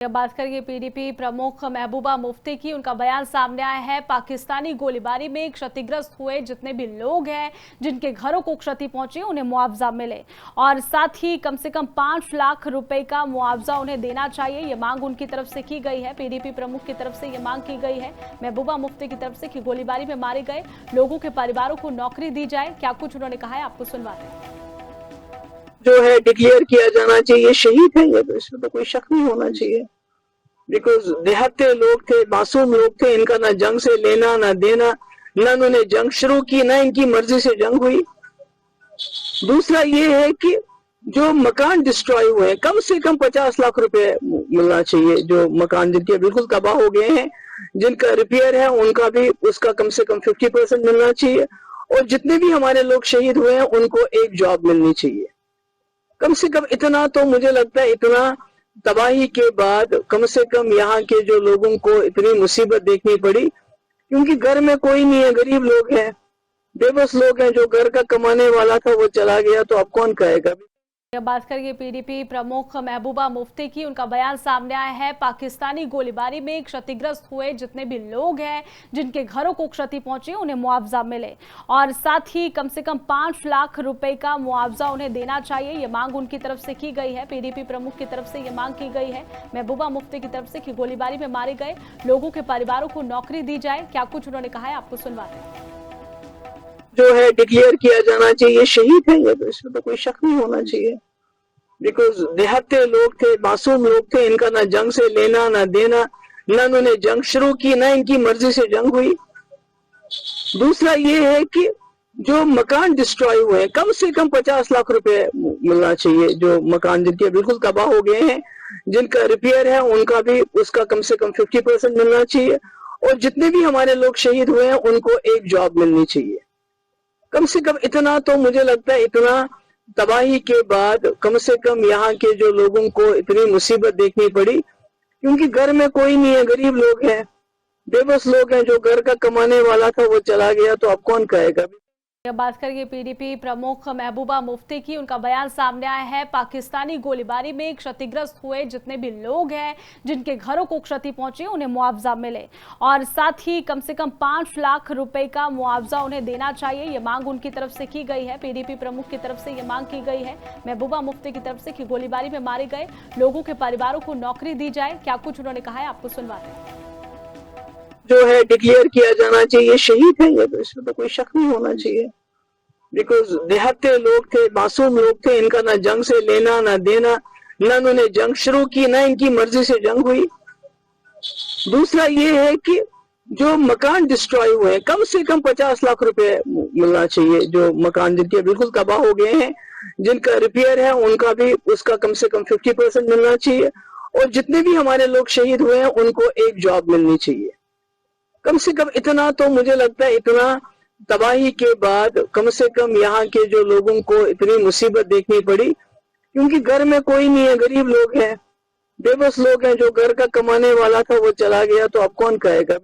बात करेंगे पीडीपी प्रमुख महबूबा मुफ्ती की। उनका बयान सामने आया है। पाकिस्तानी गोलीबारी में क्षतिग्रस्त हुए जितने भी लोग हैं, जिनके घरों को क्षति पहुंची, उन्हें मुआवजा मिले और साथ ही कम से कम 5 लाख रुपए का मुआवजा उन्हें देना चाहिए। ये मांग उनकी तरफ से की गई है। पीडीपी प्रमुख की तरफ से ये मांग की गई है महबूबा मुफ्ती की तरफ से कि गोलीबारी में मारे गए लोगों के परिवारों को नौकरी दी जाए। क्या कुछ उन्होंने कहा है, आपको सुनवाते हैं। जो है डिक्लेयर किया जाना चाहिए, शहीद है ये, तो इसमें तो कोई शक नहीं होना चाहिए। बिकॉज देहाते लोग थे, मासूम लोग थे, इनका ना जंग से लेना ना देना, ना उन्होंने जंग शुरू की, ना इनकी मर्जी से जंग हुई। दूसरा ये है कि जो मकान डिस्ट्रॉय हुए हैं, कम से कम 50 लाख रुपए मिलना चाहिए। जो मकान जिनके बिल्कुल तबाह हो गए हैं, जिनका रिपेयर है, उनका भी उसका कम से कम 50% मिलना चाहिए। और जितने भी हमारे लोग शहीद हुए हैं, उनको एक जॉब मिलनी चाहिए। कम से कम इतना तो मुझे लगता है, इतना तबाही के बाद कम से कम यहाँ के जो लोगों को इतनी मुसीबत देखनी पड़ी, क्योंकि घर में कोई नहीं है, गरीब लोग हैं, बेबस लोग हैं। जो घर का कमाने वाला था वो चला गया, तो अब कौन कहेगा। बात करेंगे पीडीपी प्रमुख महबूबा मुफ्ती की। उनका बयान सामने आया है। पाकिस्तानी गोलीबारी में क्षतिग्रस्त हुए जितने भी लोग हैं, जिनके घरों को क्षति पहुंची, उन्हें मुआवजा मिले और साथ ही कम से कम 5 लाख रुपए का मुआवजा उन्हें देना चाहिए। ये मांग उनकी तरफ से की गई है। पीडीपी प्रमुख की तरफ से ये मांग की गई है महबूबा मुफ्ती की तरफ से कि गोलीबारी में मारे गए लोगों के परिवारों को नौकरी दी जाए। क्या कुछ उन्होंने कहा है, आपको सुनवाते हैं। जो है डिक्लेयर किया जाना चाहिए, शहीद है ये, तो इसमें तो कोई शक नहीं होना चाहिए। बिकॉज देहाते लोग थे, मासूम लोग थे, इनका ना जंग से लेना ना देना, ना उन्होंने जंग शुरू की, ना इनकी मर्जी से जंग हुई। दूसरा ये है कि जो मकान डिस्ट्रॉय हुए हैं, कम से कम 50 लाख रुपए मिलना चाहिए। जो मकान जिनके बिल्कुल तबाह हो गए हैं, जिनका रिपेयर है, उनका भी उसका कम से कम 50% मिलना चाहिए। और जितने भी हमारे लोग शहीद हुए हैं, उनको एक जॉब मिलनी चाहिए। कम से कम इतना तो मुझे लगता है, इतना तबाही के बाद कम से कम यहाँ के जो लोगों को इतनी मुसीबत देखनी पड़ी, क्योंकि घर में कोई नहीं है, गरीब लोग हैं, बेबस लोग हैं। जो घर का कमाने वाला था वो चला गया, तो अब कौन कहेगा। बात करेंगे पीडीपी प्रमुख महबूबा मुफ्ती की। उनका बयान सामने आया है। पाकिस्तानी गोलीबारी में क्षतिग्रस्त हुए जितने भी लोग हैं, जिनके घरों को क्षति पहुंची, उन्हें मुआवजा मिले और साथ ही कम से कम 5 लाख रुपए का मुआवजा उन्हें देना चाहिए। ये मांग उनकी तरफ से की गई है। पीडीपी प्रमुख की तरफ से ये मांग की गई है महबूबा मुफ्ती की तरफ से कि गोलीबारी में मारे गए लोगों के परिवारों को नौकरी दी जाए। क्या कुछ उन्होंने कहा है, आपको सुनवाते हैं। जो है डिक्लेयर किया जाना चाहिए, शहीद है ये, तो इसमें तो कोई शक नहीं होना चाहिए। बिकॉज देहाते लोग थे, मासूम लोग थे, इनका ना जंग से लेना ना देना, ना उन्होंने जंग शुरू की, ना इनकी मर्जी से जंग हुई। दूसरा ये है कि जो मकान डिस्ट्रॉय हुए हैं, कम से कम 50 लाख रुपए मिलना चाहिए। जो मकान जिनके बिल्कुल तबाह हो गए हैं, जिनका रिपेयर है, उनका भी उसका कम से कम 50% मिलना चाहिए। और जितने भी हमारे लोग शहीद हुए हैं, उनको एक जॉब मिलनी चाहिए। कम से कम इतना तो मुझे लगता है, इतना तबाही के बाद कम से कम यहाँ के जो लोगों को इतनी मुसीबत देखनी पड़ी, क्योंकि घर में कोई नहीं है, गरीब लोग हैं, बेबस लोग हैं। जो घर का कमाने वाला था वो चला गया, तो अब कौन कहेगा।